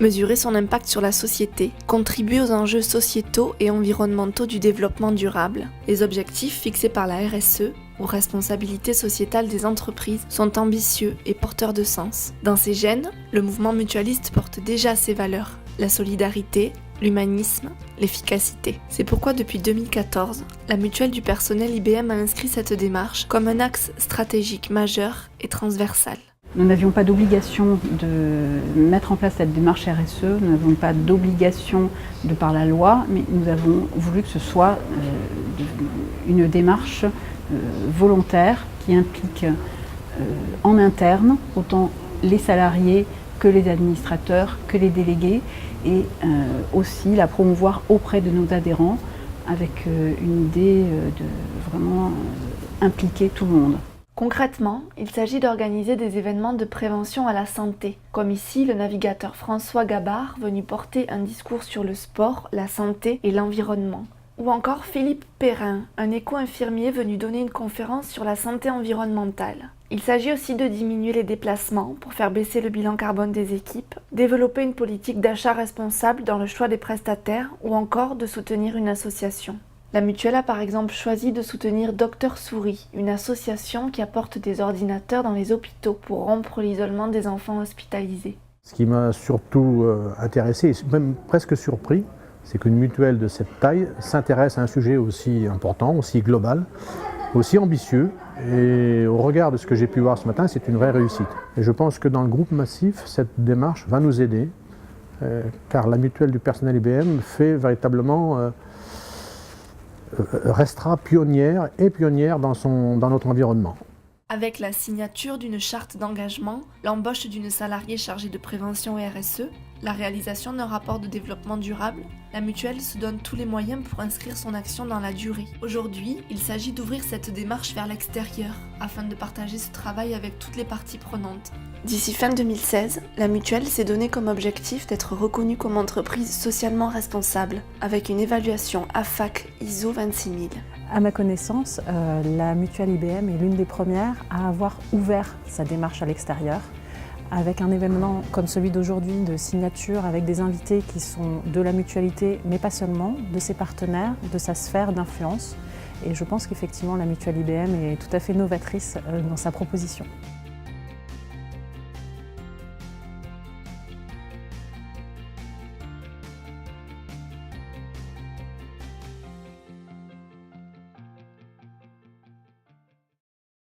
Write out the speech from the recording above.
Mesurer son impact sur la société, contribuer aux enjeux sociétaux et environnementaux du développement durable. Les objectifs fixés par la RSE, ou responsabilité sociétale des entreprises, sont ambitieux et porteurs de sens. Dans ses gènes, le mouvement mutualiste porte déjà ces valeurs, la solidarité, l'humanisme, l'efficacité. C'est pourquoi depuis 2014, la mutuelle du personnel IBM a inscrit cette démarche comme un axe stratégique majeur et transversal. Nous n'avions pas d'obligation de mettre en place cette démarche RSE, nous n'avons pas d'obligation de par la loi, mais nous avons voulu que ce soit une démarche volontaire qui implique en interne autant les salariés que les administrateurs, que les délégués, et aussi la promouvoir auprès de nos adhérents avec une idée de vraiment impliquer tout le monde. Concrètement, il s'agit d'organiser des événements de prévention à la santé, comme ici le navigateur François Gabard venu porter un discours sur le sport, la santé et l'environnement. Ou encore Philippe Perrin, un éco-infirmier venu donner une conférence sur la santé environnementale. Il s'agit aussi de diminuer les déplacements pour faire baisser le bilan carbone des équipes, développer une politique d'achat responsable dans le choix des prestataires ou encore de soutenir une association. La mutuelle a par exemple choisi de soutenir Docteur Souris, une association qui apporte des ordinateurs dans les hôpitaux pour rompre l'isolement des enfants hospitalisés. Ce qui m'a surtout intéressé et même presque surpris, c'est qu'une mutuelle de cette taille s'intéresse à un sujet aussi important, aussi global, aussi ambitieux. Et au regard de ce que j'ai pu voir ce matin, c'est une vraie réussite. Et je pense que dans le groupe Massif, cette démarche va nous aider, car la mutuelle du personnel IBM fait véritablement restera pionnière dans notre environnement. Avec la signature d'une charte d'engagement, l'embauche d'une salariée chargée de prévention et RSE, la réalisation d'un rapport de développement durable, la mutuelle se donne tous les moyens pour inscrire son action dans la durée. Aujourd'hui, il s'agit d'ouvrir cette démarche vers l'extérieur, afin de partager ce travail avec toutes les parties prenantes. D'ici fin 2016, la mutuelle s'est donné comme objectif d'être reconnue comme entreprise socialement responsable, avec une évaluation AFAC ISO 26000. À ma connaissance, la mutuelle IBM est l'une des premières à avoir ouvert sa démarche à l'extérieur, avec un événement comme celui d'aujourd'hui de signature avec des invités qui sont de la mutualité, mais pas seulement, de ses partenaires, de sa sphère d'influence. Et je pense qu'effectivement la mutuelle IBM est tout à fait novatrice dans sa proposition.